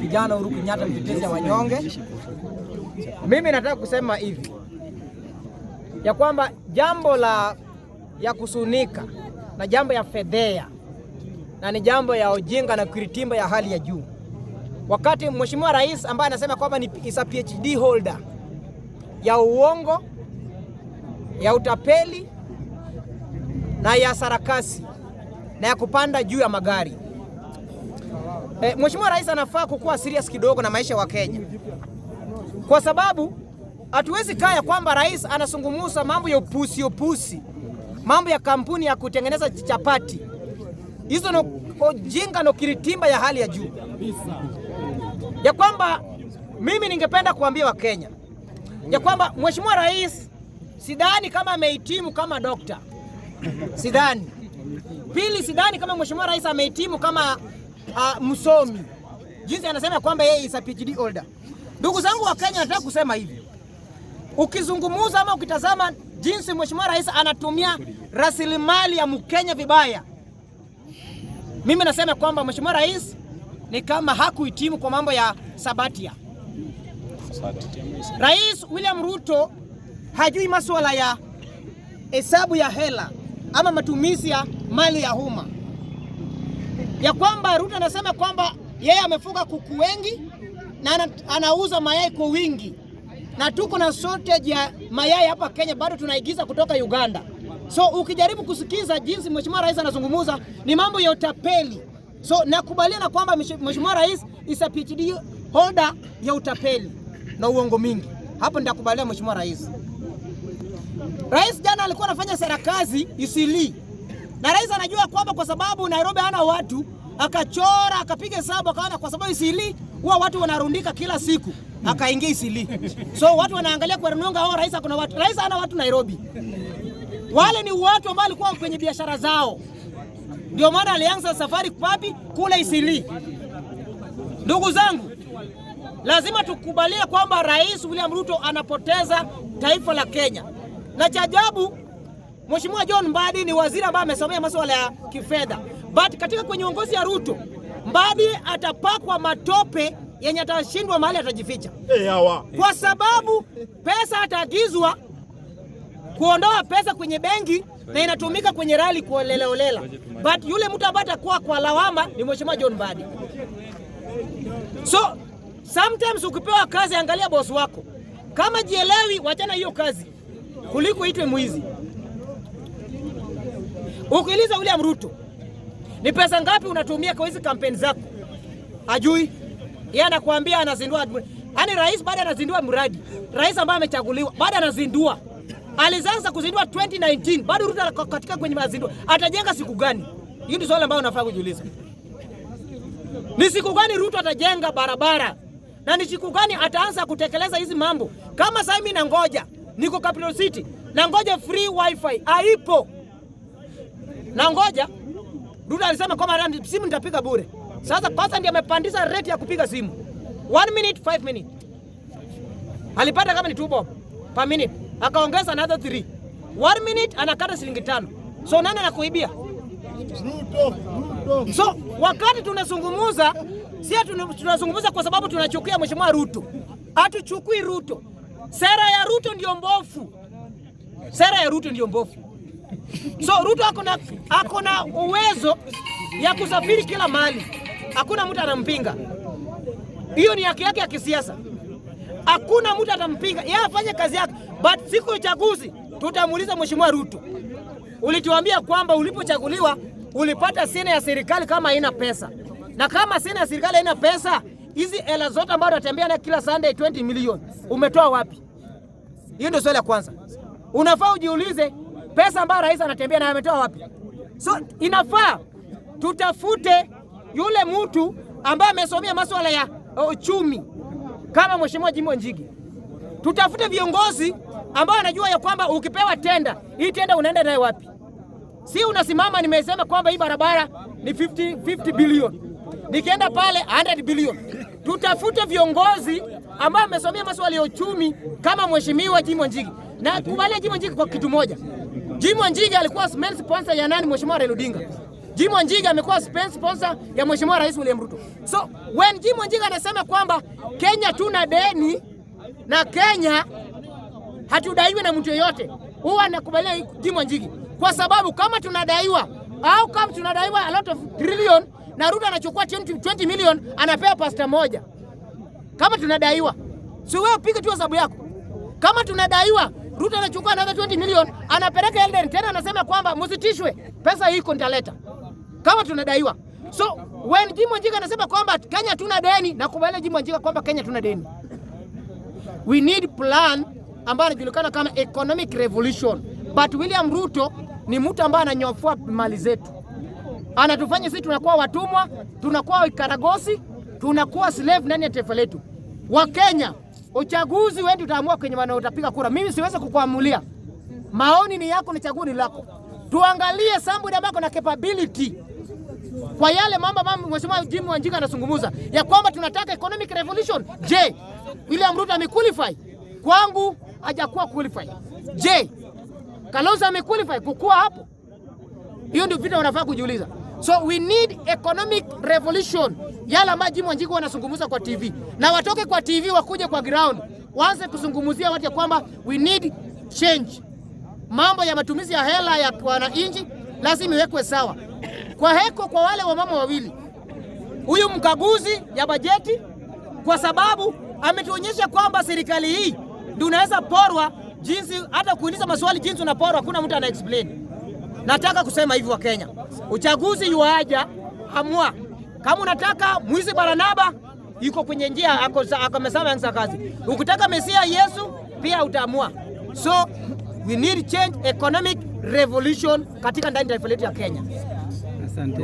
kijana Uhuru Kenyatta, mtetezi wa wanyonge. Mimi nataka kusema hivi ya kwamba jambo ya kusunika na jambo ya fedhea na ni jambo ya ujinga na kiritimba ya hali ya juu. Wakati Mheshimiwa Rais ambaye anasema kwamba ni PhD holder ya uongo, ya utapeli na ya sarakasi na ya kupanda juu ya magari. Mheshimiwa Rais anafaa kukuwa serious kidogo na maisha wa Kenya, kwa sababu hatuwezi kaya kwamba rais anazungumza mambo ya upusi, mambo ya kampuni ya kutengeneza chapati. Hizo no ujinga no kiritimba ya hali ya juu. Ya kwamba mimi ningependa kuambia wa Kenya ya kwamba Mheshimiwa Rais sidhani kama amehitimu kama dokta. Sidhani. Pili, sidhani kama Mheshimiwa Rais amehitimu kama msomi. Jinsi anasema kwamba yeye is a PhD holder. Ndugu zangu wa Kenya, nataka kusema hivi. Ukizungumuza ama ukitazama jinsi Mheshimiwa Rais anatumia rasilimali ya Mkenya vibaya, mimi nasema kwamba Mheshimiwa Rais ni kama hakuhitimu kwa mambo ya sabatia. Rais William Ruto hajui masuala ya hesabu ya hela ama matumizi ya mali ya umma. Ya kwamba Ruto anasema kwamba yeye amefuga kuku wengi na anauza mayai kwa wingi, na tuko na shortage ya mayai hapa Kenya, bado tunaigiza kutoka Uganda. So ukijaribu kusikiza jinsi Mheshimiwa Rais anazungumuza ni mambo ya utapeli. So nakubaliana kwamba Mheshimiwa Rais is a PhD holder ya utapeli na uongo mingi. Hapo nitakubaliana Mheshimiwa Rais. Rais jana alikuwa anafanya serakazi Isili. Na rais anajua kwamba kwa sababu Nairobi hana watu, akachora akapiga hesabu akaona kwa sababu Isili huwa watu wanarundika kila siku, akaingia Isili. So watu wanaangalia kwa rununga, hao rais akona watu. Rais hana watu Nairobi. Wale ni watu ambao walikuwa kwenye biashara zao. Ndio maana alianza safari papi kule Isili. Ndugu zangu, lazima tukubalie kwamba Rais William Ruto anapoteza taifa la Kenya. Na cha ajabu, Mheshimiwa John Mbadi ni waziri ambaye amesomea masuala ya kifedha. But katika kwenye uongozi ya Ruto, Mbadi atapakwa matope yenye atashindwa mahali atajificha. Kwa sababu pesa ataagizwa kuondoa pesa kwenye benki na inatumika kwenye rali kwa leleolela. But yule mtu ambaye atakuwa kwa lawama ni Mheshimiwa John Mbadi. So sometimes ukipewa kazi, angalia boss wako. Kama jielewi, wachana hiyo kazi kuliko itwe mwizi. Ukiuliza William Ruto, ni pesa ngapi unatumia kwa hizi kampeni zako? Ajui. Yeye anakuambia anazindua. Yaani rais baada anazindua mradi. Rais ambaye amechaguliwa baada anazindua. Alianza kuzindua 2019, bado Ruto katika kwenye mazindua. Atajenga siku gani? Hiyo ndio swali ambalo unafaa kujiuliza. Ni siku gani Ruto atajenga barabara? Na ni siku gani ataanza kutekeleza hizi mambo? Kama sasa mimi nangoja, niko Capital City, nangoja free wifi, haipo. Nangoja, Ruto alisema kwamba simu nitapiga bure. Sasa kwanza ndiye amepandisha rate ya kupiga simu. 1 minute, 5 minutes. Alipata kama ni 2 bob per minute. Akaongeza another 3. 1 minute anakata shilingi 5. So nani anakuibia? Ruto. So wakati tunazungumuza, si tunazungumuza kwa sababu tunachukia Mheshimiwa Ruto. Hatuchukui Ruto. Sera ya Ruto ndio mbovu. Sera ya Ruto ndio mbovu. So Ruto akona uwezo ya kusafiri kila mahali. Hakuna mtu anampinga. Hiyo ni haki yake ya kisiasa. Hakuna mtu atampinga. Yeye afanye kazi yake. But siku ya uchaguzi tutamuuliza Mheshimiwa Ruto, ulituambia kwamba ulipochaguliwa ulipata sina ya serikali kama haina pesa. Na kama sina ya serikali haina pesa, hizi hela zote ambazo unatembea na kila Sunday 20 milioni, umetoa wapi? Hiyo ndio swali la kwanza. Unafaa ujiulize pesa ambayo rais anatembea na ametoa wapi? So inafaa tutafute yule mtu ambaye amesomea masuala ya uchumi kama Mheshimiwa Jimbo Njigi. Tutafute viongozi ambao wanajua ya kwamba ukipewa tenda, hii tenda unaenda nayo wapi? Si unasimama nimesema kwamba hii barabara ni 50 bilioni. Nikienda pale 100 bilioni. Tutafute viongozi ambao wamesomea masuala ya uchumi kama Mheshimiwa Jimbo Njigi. Na kubalia Jimbo Njigi kwa kitu moja. Jimbo Njigi alikuwa main sponsor ya nani? Mheshimiwa Raila Odinga. Jim Wanjigi amekuwa sponsor ya Mheshimiwa Rais William Ruto. So when Jim Wanjigi anasema kwamba Kenya tuna deni na Kenya hatudaiwi na mtu yeyote, huwa anakubalia Jim Wanjigi, kwa sababu kama tunadaiwa au kama tunadaiwa a lot of trillion na Ruto anachukua 20 million anapea pasta moja. Kama tunadaiwa, si wewe piga tu hesabu yako. Kama tunadaiwa, Ruto anachukua another 20 million anapeleka Elden, tena anasema kwamba msitishwe, pesa hii nitaleta. Kama tunadaiwa. So when Jim Wanjigi anasema kwamba Kenya tuna deni, nakubali Jim Wanjigi kwamba Kenya tuna deni. We need plan ambayo inajulikana kama economic revolution. But William Ruto ni mtu ambaye ananyofua mali zetu. Anatufanya sisi tunakuwa watumwa, tunakuwa ikaragosi, tunakuwa slave ndani ya taifa letu. Wa Kenya, uchaguzi wewe utaamua kwenye maana utapiga kura. Mimi siwezi kukuamulia. Maoni ni yako, ni chaguo ni lako. Tuangalie sambu ambako na capability kwa yale mambo Mheshimiwa Jim Wanjigi anazungumza ya kwamba tunataka economic revolution. Je, William Ruto amequalify? Kwangu hajakuwa qualify. Je, Kalonzo amequalify kukua hapo? Hiyo ndio vitu wanafaa kujiuliza. So we need economic revolution. Yala ambayo Jim Wanjigi wanazungumza kwa TV. Na watoke kwa TV wakuje kwa ground. Waanze kuzungumzia watu ya kwamba we need change. Mambo ya matumizi ya hela ya wananchi lazima iwekwe sawa. Kwa heko kwa wale wamama wawili. Huyu mkaguzi ya bajeti, kwa sababu ametuonyesha kwamba serikali hii ndio unaweza porwa jinsi, hata kuuliza maswali jinsi unaporwa hakuna mtu ana explain. Nataka kusema hivi wa Kenya, uchaguzi yuaja, amua. Kama unataka mwizi Baranaba yuko kwenye njia, akamesema yanza kazi. Ukitaka Mesia Yesu pia utaamua. So we need change, economic revolution katika ndani ya taifa letu ya Kenya. Asante.